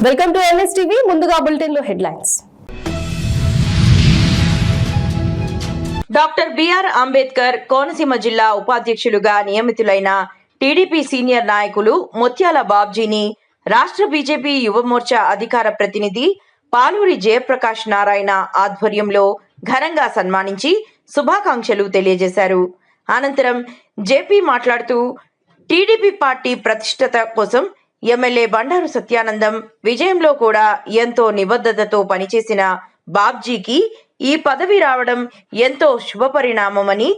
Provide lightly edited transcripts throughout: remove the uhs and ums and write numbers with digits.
Welcome to MS TV. ముందుగా bulletin లో headlines. Doctor BR Ambedkar Konaseema జిల్లా ఉపాధ్యక్షులుగా నియమితులైన టీడీపీ సీనియర్ నాయకులు ముత్యాల బాబ్జీని రాష్ట్ర బీజేపీ యువమోర్చా అధికార ప్రతినిధి పాలూరి జయప్రకాష్ నారాయణ ఆధ్వర్యంలో ఘనంగా సన్మానించి శుభాకాంక్షలు తెలియజేశారు. అనంతరం జేపీ మాట్లాడుతూ టీడీపీ పార్టీ ప్రతిష్టత కోసం ఎమ్మెల్యే బండారు సత్యానందం విజయంలో కూడా ఎంతో నిబద్ధతతో పనిచేసిన బాబ్జీకి ఈ పదవి రావడం ఎంతో శుభపరిణామమని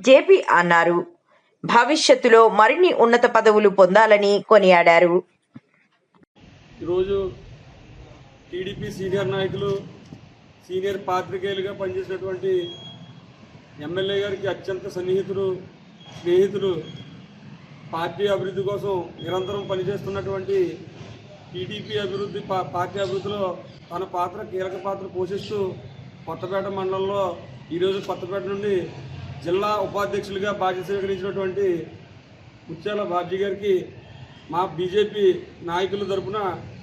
జేపీ అన్నారు. భవిష్యత్తులో మరిన్ని ఉన్నత పదవులు పొందాలని కొనియాడారు. ఈరోజు టీడీపీ సీనియర్ నాయకులు, సీనియర్ పాత్రికేయులుగా పనిచేసినటువంటి ఎమ్మెల్యే గారికి అత్యంత స్నేహితులు, పార్టీ అభివృద్ధి కోసం నిరంతరం పనిచేస్తున్నటువంటి టీడీపీ పార్టీ అభివృద్ధిలో తన కీలక పాత్ర పోషిస్తూ కొత్తపేట మండలంలో ఈరోజు కొత్తపేట నుండి జిల్లా ఉపాధ్యక్షులుగా బాధ్యత స్వీకరించినటువంటి ముత్యాల బాబ్జీ గారికి మా బీజేపీ నాయకుల తరఫున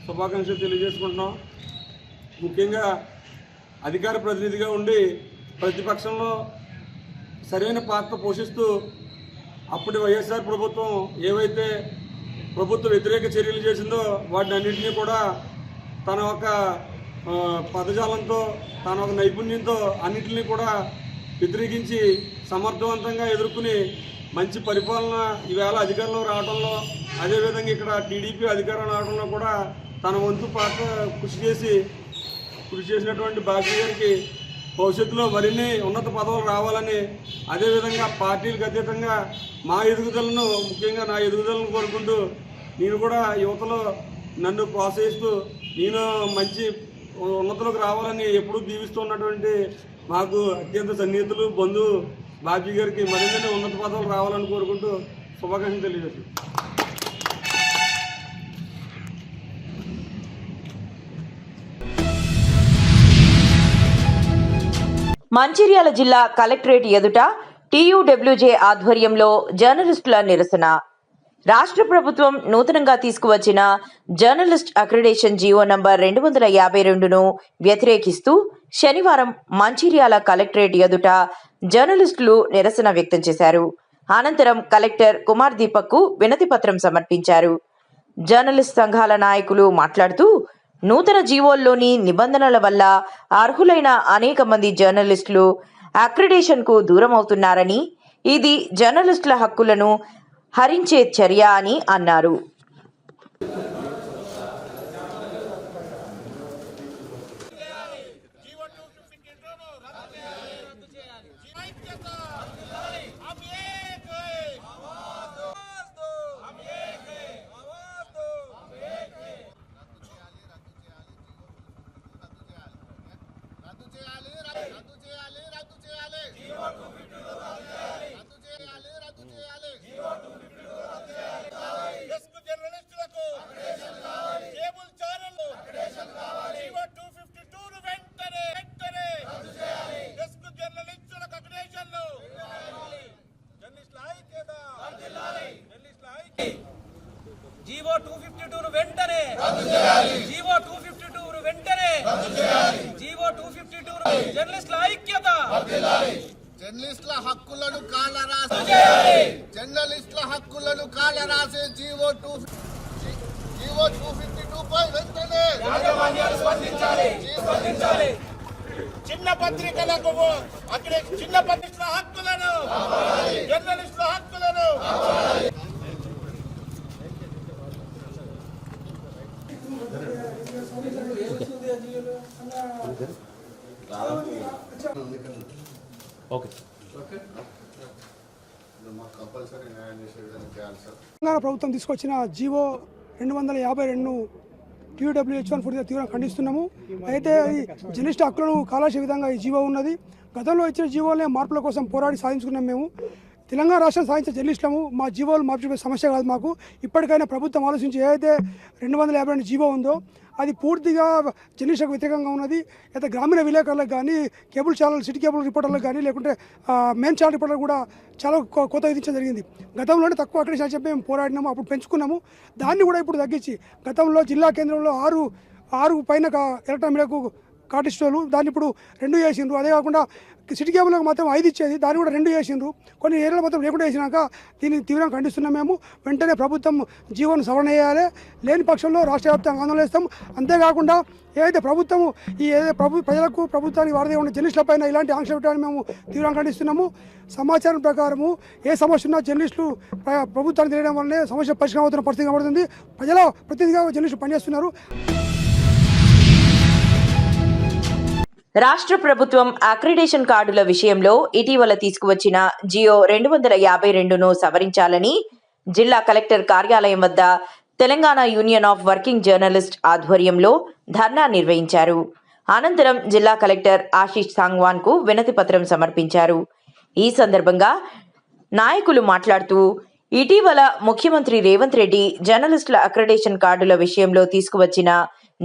శుభాకాంక్షలు తెలియజేసుకుంటున్నాం. ముఖ్యంగా అధికార ప్రతినిధిగా ఉండి ప్రతిపక్షంలో సరైన పాత్ర పోషిస్తూ అప్పటి వైఎస్ఆర్ ప్రభుత్వం ఏవైతే ప్రభుత్వ వ్యతిరేక చర్యలు చేసిందో వాటిని అన్నింటినీ కూడా తన ఒక పదజాలంతో, తన ఒక నైపుణ్యంతో అన్నింటినీ కూడా వ్యతిరేకించి సమర్థవంతంగా ఎదుర్కొని మంచి పరిపాలన ఈవేళ అధికారంలో రావడంలో, అదేవిధంగా ఇక్కడ టీడీపీ అధికారం రావడంలో కూడా తన వంతు పాత్ర కృషి చేసినటువంటి బాబ్జీ గారికి భవిష్యత్తులో మరిన్ని ఉన్నత పదవులు రావాలని, అదేవిధంగా పార్టీలకు అతీతంగా మా ఎదుగుదలను, ముఖ్యంగా నా ఎదుగుదలను కోరుకుంటూ నేను కూడా యువతలో నన్ను ప్రోత్సహిస్తూ నేను మంచి ఉన్నతులకు రావాలని ఎప్పుడూ దీవిస్తున్నటువంటి మాకు అత్యంత సన్నిహితులు, బంధువు బాబ్జీ గారికి మరిన్ని ఉన్నత పదవులు రావాలని కోరుకుంటూ శుభాకాంక్షలు తెలియజేస్తాను. మంచిర్యాల జిల్లా కలెక్టరేట్ ఎదుట టీయూడబ్ల్యూజే ఆధ్వర్యంలో జర్నలిస్టుల నిరసన. రాష్ట్ర ప్రభుత్వం నూతనంగా తీసుకువచ్చిన జర్నలిస్ట్ అక్రిడేషన్ జీవో నంబర్ 252ను వ్యతిరేకిస్తూ శనివారం మంచిర్యాల కలెక్టరేట్ ఎదుట జర్నలిస్టులు నిరసన వ్యక్తం చేశారు. అనంతరం కలెక్టర్ కుమార్ దీపక్కు వినతి పత్రం సమర్పించారు. జర్నలిస్ట్ సంఘాల నాయకులు మాట్లాడుతూ నూతన జీవోల్లోని నిబంధనల వల్ల అర్హులైన అనేక మంది జర్నలిస్టులు అక్రిడేషన్కు దూరం అవుతున్నారని, ఇది జర్నలిస్టుల హక్కులను హరించే చర్య అని అన్నారు. జీవో 252 వెంటనే రద్దు చేయాలి. జీవో 252 వెంటనే రద్దు చేయాలి. జీవో 252 జర్నలిస్టుల ఐక్యత వర్ధిల్లాలి. జర్నలిస్టుల హక్కులను కాలరాసే జర్నలిస్టుల హక్కులను కాలరాసే జీవో 252 పై వెంటనే యాజమాన్యాలు స్పందించాలి. చిన్న పత్రికలకు చిన్న పత్రికల హక్కులను జర్నలిస్టుల హక్కులను తెలంగాణ ప్రభుత్వం తీసుకొచ్చిన జీవో 252ను టీయూడబ్ల్యూహెచ్ పూర్తిగా తీవ్రంగా ఖండిస్తున్నాము. అయితే ఈ జర్నలిస్టు హక్కులను కాలాసే విధంగా ఈ జీవో ఉన్నది. గతంలో ఇచ్చిన జీవోలనే మార్పుల కోసం పోరాడి సాధించుకున్నాం. మేము తెలంగాణ రాష్ట్రం సాధించిన జర్నలిస్టులము. మా జీవోలు మార్చే సమస్య కాదు మాకు. ఇప్పటికైనా ప్రభుత్వం ఆలోచించి ఏదైతే 252 జీవో ఉందో అది పూర్తిగా జర్నలిస్టులకు వ్యతిరేకంగా ఉన్నది. అయితే గ్రామీణ విలేకరులకు కానీ, కేబుల్ ఛానల్, సిటీ కేబుల్ రిపోర్టర్లకు కానీ, లేకుంటే మెయిన్ ఛానల్ రిపోర్టర్లకు కూడా చాలా కోత విధించడం జరిగింది. గతంలోనే తక్కువ అక్కడ చెప్పి మేము పోరాడినాము, అప్పుడు పెంచుకున్నాము. దాన్ని కూడా ఇప్పుడు తగ్గించి గతంలో జిల్లా కేంద్రంలో 6 6 పైన ఎలక్ట్రానిక్ మీడియాకు కాటిస్టోలు దాన్ని ఇప్పుడు 2 చేసిండ్రు. అదే కాకుండా సిటీ కేబుల్కి మాత్రం 5 ఇచ్చేది, దాన్ని కూడా 2 చేసిండ్రు. కొన్ని ఏరియాలో మాత్రం లేకుండా చేసినాక దీన్ని తీవ్రంగా ఖండిస్తున్నాం. మేము వెంటనే ప్రభుత్వం జీవోను సవరణ చేయాలి, లేని పక్షంలో రాష్ట్ర వ్యాప్తంగా ఆందోళన చేస్తాం. అంతేకాకుండా ఏదైతే ప్రభుత్వము ప్రజలకు ప్రభుత్వానికి వారధి ఉన్న జర్నలిస్టులపైన ఇలాంటి ఆంక్షలు పెట్టాలని మేము తీవ్రంగా ఖండిస్తున్నాము. సమాచారం ప్రకారము ఏ సమస్య ఉన్నా జర్నలిస్టులు ప్రభుత్వానికి తెలియడం వల్లనే సమస్య పరిష్కారం అవుతున్న పరిస్థితి కనబడుతుంది. ప్రజల ప్రతినిధిగా జర్నలిస్టులు పనిచేస్తున్నారు. రాష్ట్ర ప్రభుత్వం అక్రిడేషన్ కార్డుల విషయంలో ఇటీవల తీసుకువచ్చిన జియో 252ను సవరించాలని జిల్లా కలెక్టర్ కార్యాలయం వద్ద Telangana union of working journalist ఆధ్వర్యంలో ధర్నా నిర్వహించారు. అనంతరం జిల్లా కలెక్టర్ ఆశీష్ సాంగ్వాన్కు వినతి పత్రం సమర్పించారు. ఈ సందర్భంగా నాయకులు మాట్లాడుతూ ఇటీవల ముఖ్యమంత్రి రేవంత్ రెడ్డి జర్నలిస్టుల అక్రిడేషన్ కార్డుల విషయంలో తీసుకువచ్చిన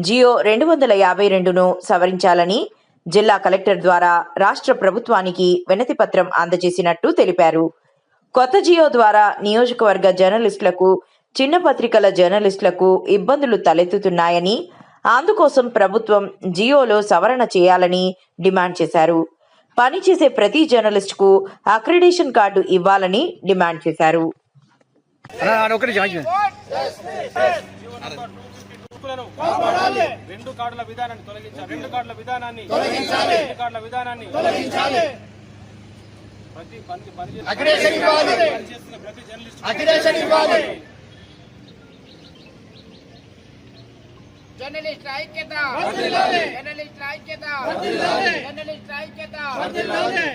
జియో 252ను సవరించాలని జిల్లా కలెక్టర్ ద్వారా రాష్ట్ర ప్రభుత్వానికి వినతి పత్రం అందజేసినట్టు తెలిపారు. కొత్త జియో ద్వారా నియోజకవర్గ జర్నలిస్టులకు, చిన్న పత్రికల జర్నలిస్టులకు ఇబ్బందులు తలెత్తుతున్నాయని, అందుకోసం ప్రభుత్వం జియోలో సవరణ చేయాలని డిమాండ్ చేశారు. పనిచేసే ప్రతి జర్నలిస్టుకు అక్రిడేషన్ కార్డు ఇవ్వాలని డిమాండ్ చేశారు. రెండు కార్డుల విధానాన్ని తొలగించాలి. రెండు కార్డుల విధానాన్ని తొలగించాలి. కార్డుల విధానాన్ని తొలగించాలి. ప్రతి అక్రిడేషన్ ఇవ్వాలి. ప్రతి జర్నలిస్ట్ అక్రిడేషన్ ఇవ్వాలి. జర్నలిస్ట్ ఐక్యత వర్ధిల్లాలి. జర్నలిస్ట్ ఐక్యత వర్ధిల్లాలి. జర్నలిస్ట్ ఐక్యత వర్ధిల్లాలి.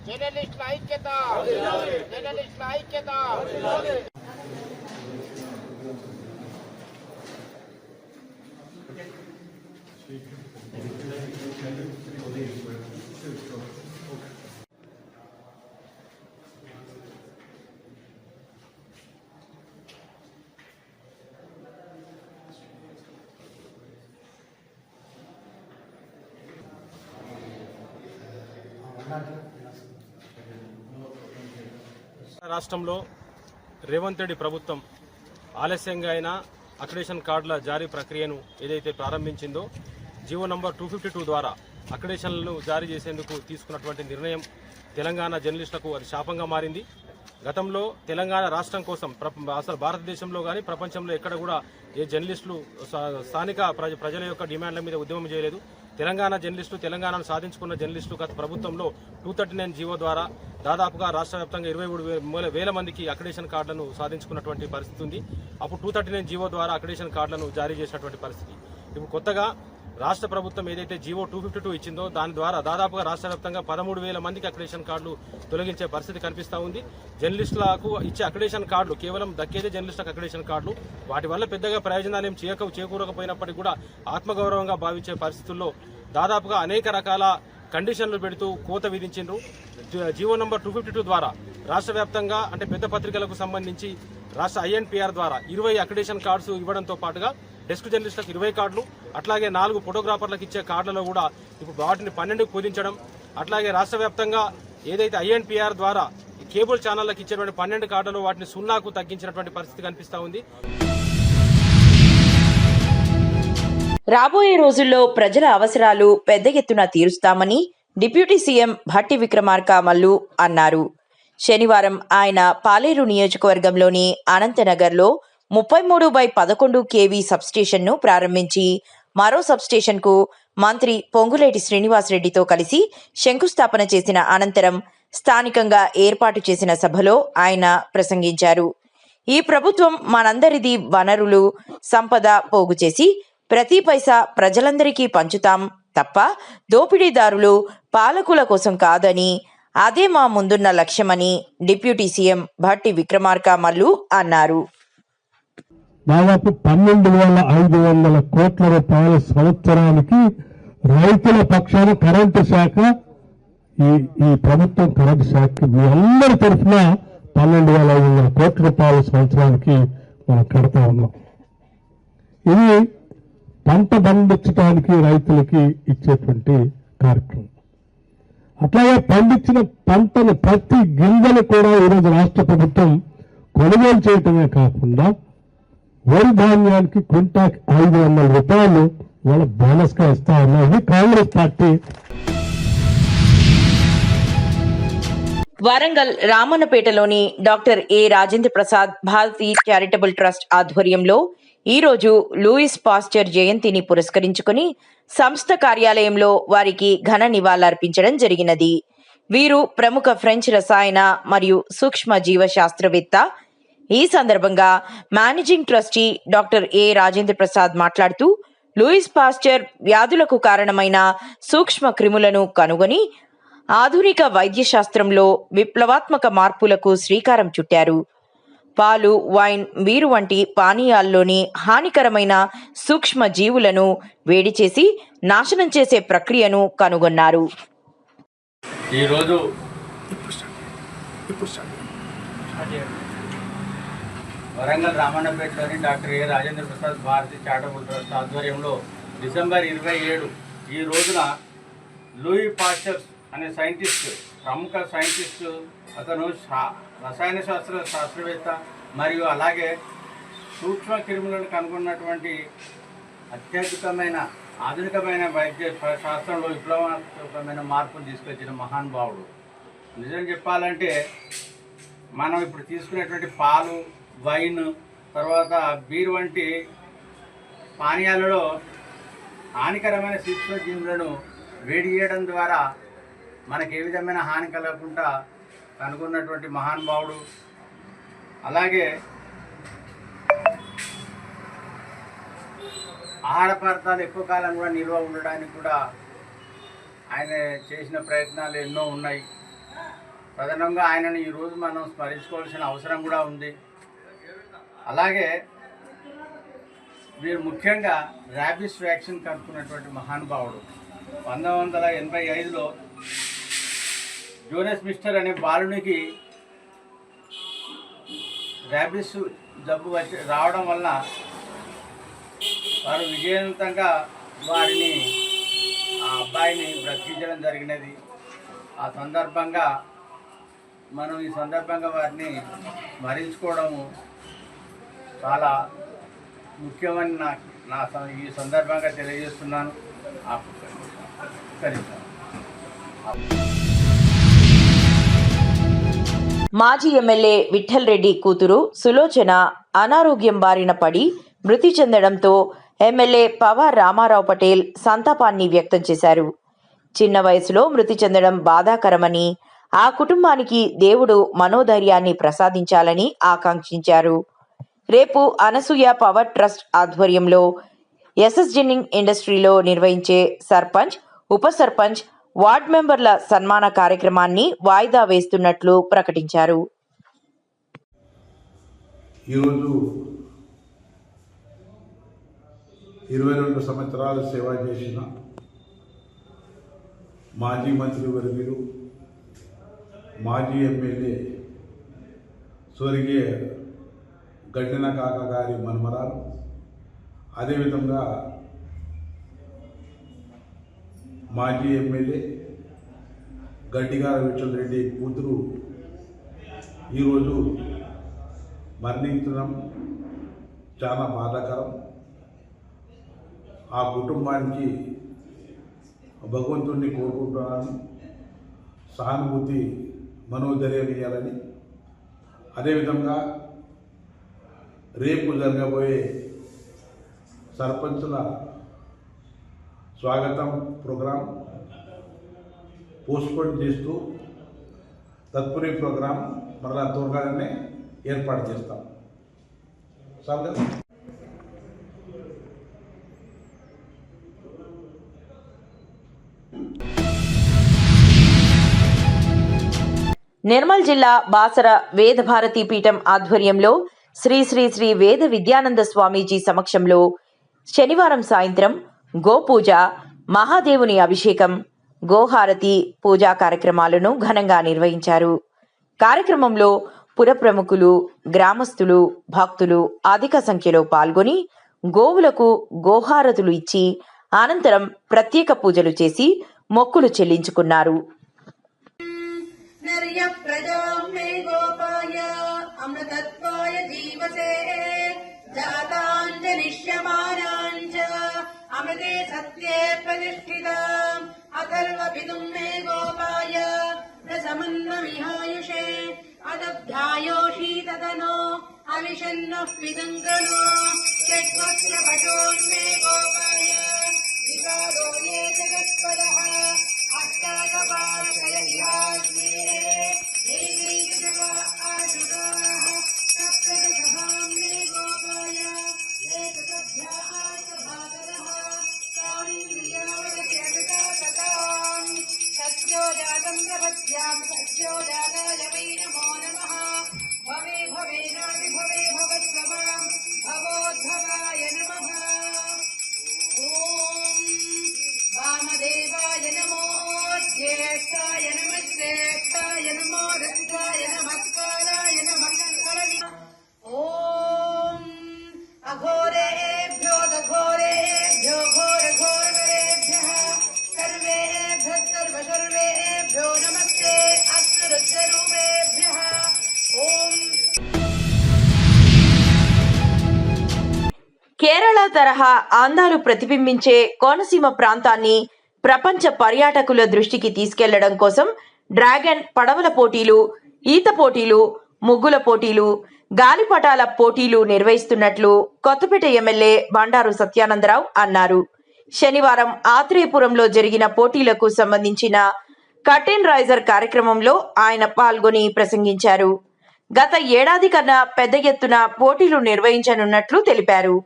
జర్నలిస్టుల ఐక్యత జర్నలిస్టుల ఐక్యత. రాష్ట్రంలో రేవంత్ రెడ్డి ప్రభుత్వం ఆలస్యంగా అయినా అక్రిడేషన్ కార్డుల జారీ ప్రక్రియను ఏదైతే ప్రారంభించిందో జీవో నంబర్ 252 ద్వారా అక్రిడేషన్లను జారీ చేసేందుకు తీసుకున్నటువంటి నిర్ణయం తెలంగాణ జర్నలిస్టులకు అది శాపంగా మారింది. గతంలో తెలంగాణ రాష్ట్రం కోసం అసలు భారతదేశంలో కానీ ప్రపంచంలో ఎక్కడ కూడా ఏ జర్నలిస్టులు స్థానిక ప్రజల యొక్క డిమాండ్ల మీద ఉద్యమం చేయలేదు. తెలంగాణ జర్నలిస్టులు, తెలంగాణను సాధించుకున్న జర్నలిస్టులు గత ప్రభుత్వంలో 239 జీవో ద్వారా దాదాపుగా రాష్ట్ర వ్యాప్తంగా 23,000 మందికి అక్రిడేషన్ కార్డులను సాధించుకున్నటువంటి పరిస్థితి ఉంది. అప్పుడు 239 జీవో ద్వారా అక్రిడేషన్ కార్డులను జారీ చేసినటువంటి పరిస్థితి. ఇప్పుడు కొత్తగా రాష్ట్ర ప్రభుత్వం ఏదైతే జీవో 252 ఇచ్చిందో దాని ద్వారా దాదాపుగా రాష్ట్ర వ్యాప్తంగా 13,000 మందికి అక్రిడేషన్ కార్డులు తొలగించే పరిస్థితి కనిపిస్తూ ఉంది. జర్నలిస్టులకు ఇచ్చే అక్రిడేషన్ కార్డులు కేవలం దక్కేదే జర్నలిస్టులకు అక్రిడేషన్ కార్డులు. వాటి వల్ల పెద్దగా ప్రయోజనాలు ఏం చేకూరకపోయినప్పటికీ కూడా ఆత్మగౌరవంగా భావించే పరిస్థితుల్లో దాదాపుగా అనేక రకాల కండిషన్లు పెడుతూ కోత విధించిండ్రు. జీవో నంబర్ 252 ద్వారా రాష్ట్ర వ్యాప్తంగా అంటే పెద్ద పత్రికలకు సంబంధించి రాష్ట్ర INPR ద్వారా 20 అక్రిడేషన్ కార్డ్స్ ఇవ్వడంతో పాటుగా డెస్క్ జర్నలిస్టులకు 20 కార్డులు, అట్లాగే 4 ఫోటోగ్రాఫర్లకు ఇచ్చే కార్డులలో కూడా ఇప్పుడు వాటిని 12కు కుదించడం, అట్లాగే రాష్ట్ర వ్యాప్తంగా ఏదైతే INPR ద్వారా కేబుల్ ఛానళ్లకు ఇచ్చేటువంటి 12 కార్డులు వాటిని 0కు తగ్గించినటువంటి పరిస్థితి కనిపిస్తూ ఉంది. రాబోయే రోజుల్లో ప్రజల అవసరాలు పెద్ద ఎత్తున తీరుస్తామని డిప్యూటీ సీఎం భట్టి విక్రమార్క మల్లు అన్నారు. శనివారం ఆయన పాలేరు నియోజకవర్గంలోని అనంతనగర్లో 33/11 kV సబ్స్టేషన్ను ప్రారంభించి మరో సబ్స్టేషన్కు మంత్రి పొంగులేటి శ్రీనివాసరెడ్డితో కలిసి శంకుస్థాపన చేసిన అనంతరం స్థానికంగా ఏర్పాటు చేసిన సభలో ఆయన ప్రసంగించారు. ఈ ప్రభుత్వం మనందరిది వనరులు, సంపద పోగు చేసి ప్రతి పైసా ప్రజలందరికీ పంచుతాం తప్ప దోపిడీదారులు, పాలకుల కోసం కాదని, అదే మా ముందున్న లక్ష్యమని డిప్యూటీ సీఎం భట్టి విక్రమార్క మల్లు అన్నారు. దాదాపు 12,500 కోట్ల రూపాయల సంవత్సరానికి రైతుల పక్షాన కరెంటు శాఖ ఈ ప్రభుత్వం కరెంటు శాఖ మీ అందరి తరఫున 12,500 కోట్ల రూపాయల సంవత్సరానికి మనం కడతా ఉన్నాం. ఇది పంట పండించడానికి రైతులకి ఇచ్చేటువంటి కార్యక్రమం. అట్లాగే పండించిన పంటను ప్రతి గింజలు కూడా ఈరోజు రాష్ట్ర ప్రభుత్వం కొనుగోలు చేయటమే కాకుండా వరి ధాన్యానికి క్వింటాకి 500 రూపాయలు వాళ్ళ బోనస్ గా ఇస్తా ఉన్నారు. కాంగ్రెస్ పార్టీ వరంగల్ రామన్నపేటలోని doctor A Rajendra Prasad Bharati charitable trust ఆధ్వర్యంలో ఈరోజు లూయిస్ పాస్చర్ జయంతిని పురస్కరించుకుని సంస్థ కార్యాలయంలో వారికి ఘన నివాళులర్పించడం జరిగినది. వీరు ప్రముఖ ఫ్రెంచ్ రసాయన మరియు సూక్ష్మ జీవ శాస్త్రవేత్త. ఈ సందర్భంగా managing trustee doctor A Rajendra Prasad మాట్లాడుతూ లూయిస్ పాస్చర్ వ్యాధులకు కారణమైన సూక్ష్మ క్రిములను కనుగొని ఆధునిక వైద్య శాస్త్రంలో విప్లవాత్మక మార్పులకు శ్రీకారం చుట్టారు. పాలు, వైన్, బీరు వంటి పానీయాల్లోని హానికరమైన సూక్ష్మ జీవులను వేడి చేసి నాశనం చేసే ప్రక్రియను కనుగొన్నారు. ఈరోజు వరంగల్ రామన్నపేటలోని doctor A Rajendra Prasad Bharati charitable trust ఆధ్వర్యంలో డిసెంబర్ 27 ఈ రోజున లూయి పాస్చర్ అనే సైంటిస్ట్, ప్రముఖ సైంటిస్టు, అతను రసాయన శాస్త్రవేత్త మరియు అలాగే సూక్ష్మ క్రిములను కనుగొన్నటువంటి అత్యధికమైన ఆధునికమైన వైద్య శాస్త్రంలో విప్లవాత్మకమైన మార్పులు తీసుకొచ్చిన మహానుభావుడు. నిజం చెప్పాలంటే మనం ఇప్పుడు తీసుకునేటువంటి పాలు, వైన్, తర్వాత బీర్ వంటి పానీయాలలో హానికరమైన సూక్ష్మజీవులను వేడి చేయడం ద్వారా మనకు ఏ విధమైన హాని కలగకుండా కనుగొన్నటువంటి మహానుభావుడు. అలాగే ఆహార పదార్థాలు ఎక్కువ కాలం కూడా నిల్వ ఉండడానికి కూడా ఆయన చేసిన ప్రయత్నాలు ఎన్నో ఉన్నాయి. ప్రధానంగా ఆయనను ఈరోజు మనం స్మరించుకోవాల్సిన అవసరం కూడా ఉంది. అలాగే వీరు ముఖ్యంగా ర్యాబిస్ వ్యాక్సిన్ కనుక్కున్నటువంటి మహానుభావుడు. 1985లో జోనస్ మిస్టర్ అనే బాలునికి ర్యాబిస్ జబ్బు రావడం వల్ల వారు విజయవంతంగా వారిని ఆ అబ్బాయిని బ్రతికించడం జరిగినది. ఆ సందర్భంగా మనం ఈ సందర్భంగా వారిని స్మరించుకోవడము చాలా ముఖ్యమని నా ఈ సందర్భంగా తెలియజేస్తున్నాను. మాజీ ఎమ్మెల్యే విఠల్ రెడ్డి కూతురు సులోచన అనారోగ్యం బారిన పడి మృతి చెందడంతో ఎమ్మెల్యే పవార్ రామారావు పటేల్ సంతాపాన్ని వ్యక్తం చేశారు. చిన్న వయసులో మృతి చెందడం బాధాకరమని, ఆ కుటుంబానికి దేవుడు మనోధైర్యాన్ని ప్రసాదించాలని ఆకాంక్షించారు. రేపు అనసూయ పవర్ ట్రస్ట్ ఆధ్వర్యంలో ఎస్ఎస్ జెన్నింగ్ ఇండస్ట్రీలో నిర్వహించే సర్పంచ్, ఉప సర్పంచ్, వార్డ్ మెంబర్ల సన్మాన కార్యక్రమాన్ని వాయిదా వేస్తున్నట్లు ప్రకటించారు. ఈరోజు 22 సంవత్సరాలు సేవ చేసిన మాజీ మంత్రివర్యులు, మాజీ ఎమ్మెల్యే స్వర్గీయ గడ్డెన కాక గారి మన్మరాలు, అదేవిధంగా మాజీ ఎమ్మెల్యే గడ్డిగార విఠల్ రెడ్డి కూతురు ఈరోజు మరణించడం చాలా బాధాకరం. ఆ కుటుంబానికి భగవంతుడిని కోరుకుంటున్నాను, సహానుభూతి, మనోధైర్యం ఇవ్వాలని. అదేవిధంగా రేపు జరగబోయే సర్పంచుల స్వాగతం ప్రోగ్రాం పోస్ట్పోన్ చేస్తూ తదుపరి ప్రోగ్రాం మరలా త్వరగానే ఏర్పాటు చేస్తాం. సార్ నిర్మల్ జిల్లా బాసర వేద భారతి పీఠం ఆధ్వర్యంలో శ్రీ శ్రీ శ్రీ వేద విద్యానంద స్వామీజీ సమక్షంలో శనివారం సాయంత్రం గోపూజ, మహాదేవుని అభిషేకం, గోహారతి పూజా కార్యక్రమాలను ఘనంగా నిర్వహించారు. కార్యక్రమంలో పుర ప్రముఖులు, గ్రామస్తులు, భక్తులు అధిక సంఖ్యలో పాల్గొని గోవులకు గోహారతులు ఇచ్చి అనంతరం ప్రత్యేక పూజలు చేసి మొక్కులు చెల్లించుకున్నారు. हिरण्य प्रजां मे गोपाय अमृतत्वाय जीवसे जाताञ्जनिष्यमानाञ्च अमृते सत्ये प्रतिष्ठिताम् अथर्वभिदुं मे गोपाय प्रसमन्नमिहायुषे अदभ्यायोषी तदनो अविशन्नः पिदङ्कनो चत्वत्रपशोन्मे गोपाय विवादो ये जगत्पदः अष्टाकपाशय इहाग्ने आशुराः सप्तसभां मे गोपाय एकसभ्याः स्वामिन्द्रियावरत्यगताम् सत्यो जातं प्रपद्यां सत्यो जाताय वै नमो नमः भवे भवेनादि भवे भवत्वमां भवोद्भवाय नमः ॐ वामदेवाय नमो ज्येष्ठाय नमः श्रेष्ठाय नमो रक्षाय नमस्काराय नमः ॐ अघोरेभ्यो दघोरेभ्यो घोरघोरवरेभ्यः सर्वेभ्यः सर्वसर्वेभ्यो नमस्ते अस्तुरुद्ररूपेभ्यः ॐ కేరళ తరహా అందాలు ప్రతిబింబించే కోనసీమ ప్రాంతాన్ని ప్రపంచ పర్యాటకుల దృష్టికి తీసుకెళ్లడం కోసం డ్రాగన్ పడవల పోటీలు, ఈత పోటీలు, ముగ్గుల పోటీలు, గాలిపటాల పోటీలు నిర్వహిస్తున్నట్లు కొత్తపేట ఎమ్మెల్యే బండారు సత్యానందరావు అన్నారు. శనివారం ఆత్రేయపురంలో జరిగిన పోటీలకు సంబంధించిన కర్టెన్ రైజర్ కార్యక్రమంలో ఆయన పాల్గొని ప్రసంగించారు. గత ఏడాది కన్నా పెద్ద ఎత్తున పోటీలు నిర్వహించనున్నట్లు తెలిపారు.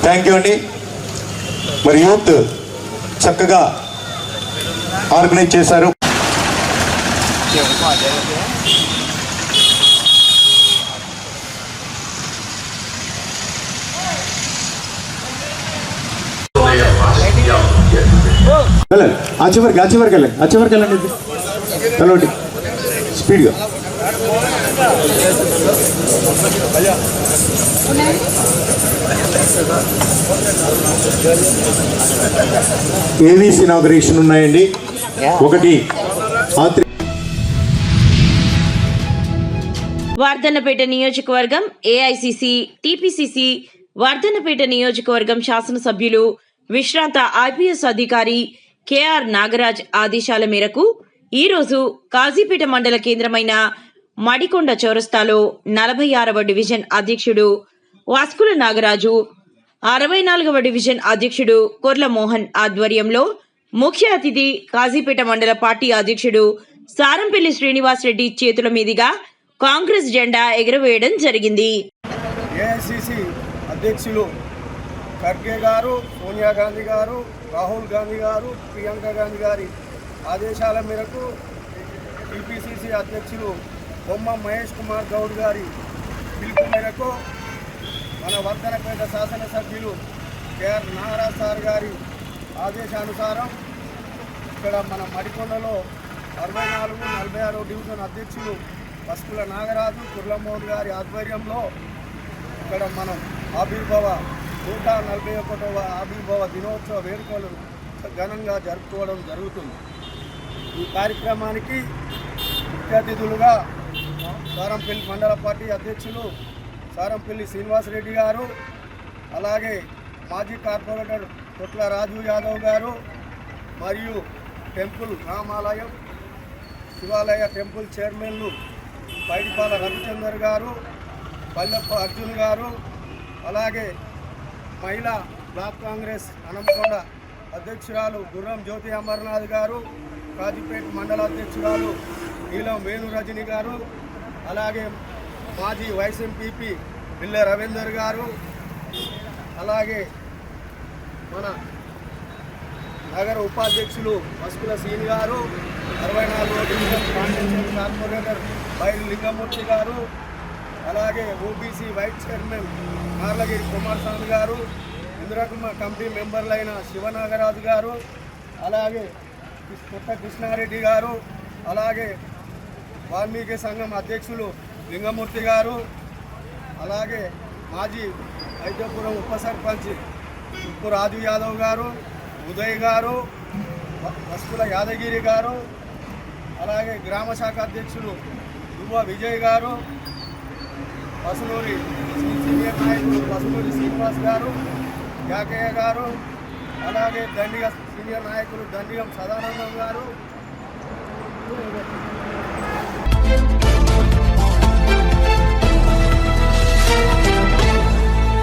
థ్యాంక్ యూ అండి. మరి యూత్ చక్కగా ఆర్గనైజ్ చేశారు. వెళ్ళండి ఆచి వరకు వెళ్ళండి చలోటి స్పీడ్గా. ఏవీసీ ఇనాగరేషన్ ఉన్నాయండి. ఒకటి వర్ధన్నపేట నియోజకవర్గం ఏఐసిసి టిపిసిసి వర్ధన్నపేట నియోజకవర్గం శాసనసభ్యులు విశ్రాంత ఐపీఎస్ అధికారి కెఆర్ నాగరాజ్ ఆదేశాల మేరకు ఈరోజు కాజీపేట మండల కేంద్రమైన మడికొండ చౌరస్తాలో 46వ డివిజన్ అధ్యక్షుడు వాస్కుల నాగరాజు, 64వ డివిజన్ అధ్యక్షుడు కొర్ల మోహన్ ఆధ్వర్యంలో ముఖ్య అతిథి కాజీపేట మండల పార్టీ అధ్యక్షుడు సారంపల్లి శ్రీనివాస్ రెడ్డి చేతుల మీదుగా కాంగ్రెస్ జెండా ఎగురవేయడం జరిగింది. ఏఐసిసి అధ్యక్షులు ఖర్గే గారు, సోనియా గాంధీ గారు, రాహుల్ గాంధీ గారు, ప్రియాంక గాంధీ గారి ఆదేశాల మేరకు టిపిసిసి అధ్యక్షులు బొమ్మ మహేష్ కుమార్ గౌడ్ గారి పిలుపు మేరకు మన వర్ధనపేట శాసనసభ్యులు కేఆర్ నాగరాజ్ సార్ గారి ఆదేశానుసారం ఇక్కడ మన మడికొండలో 64, 46 డివిజన్ అధ్యక్షులు పసుపుల నాగరాజు, కుర్లమోహన్ గారి ఆధ్వర్యంలో ఇక్కడ మనం ఆవిర్భావ 141వ ఆవిర్భావ దినోత్సవ వేడుకలు ఘనంగా జరుపుకోవడం జరుగుతుంది. ఈ కార్యక్రమానికి ముఖ్య అతిథులుగా సారంపల్లి మండల పార్టీ అధ్యక్షులు సారంపల్లి శ్రీనివాసరెడ్డి గారు, అలాగే మాజీ కార్పొరేటర్ కొట్ల రాజు యాదవ్ గారు, మరియు టెంపుల్ రామాలయం శివాలయ టెంపుల్ చైర్మన్లు పైడిపాల రవిచందర్ గారు, పల్లెప్ప అర్జున్ గారు, అలాగే మహిళా బ్లాక్ కాంగ్రెస్ హనంకొండ అధ్యక్షురాలు గుర్రం జ్యోతి అమర్నాథ్ గారు, కాజీపేట మండల అధ్యక్షురాలు నీలం వేణు రజని గారు, అలాగే మాజీ వైస్ ఎంపీపీ పిల్ల రవీందర్ గారు, అలాగే మన నగర ఉపాధ్యక్షులు పసుపుల సీని గారు, 64వ division constitution corporator Bairi Lingamurthy గారు, అలాగే OBC vice chairman Narlagiri Kumaraswamy గారు, ఇందిరాకుమ కమిటీ మెంబర్లైన శివనాగరాజు గారు, అలాగే కొత్త కృష్ణారెడ్డి గారు, అలాగే వాల్మీకి సంఘం అధ్యక్షులు లింగమూర్తి గారు, అలాగే మాజీ వైద్యపురం ఉప సర్పంచ్ ఉప్పు రాజు యాదవ్ గారు, ఉదయ్ గారు, వస్కుల యాదగిరి గారు, అలాగే గ్రామ శాఖ అధ్యక్షులు యువ విజయ్ గారు, పసునూరి సీనియర్ నాయకులు పసునూరి శ్రీనివాస్ గారు, యాకయ్య గారు, అలాగే దండిగ సీనియర్ నాయకులు దండిగం సదానందం గారు,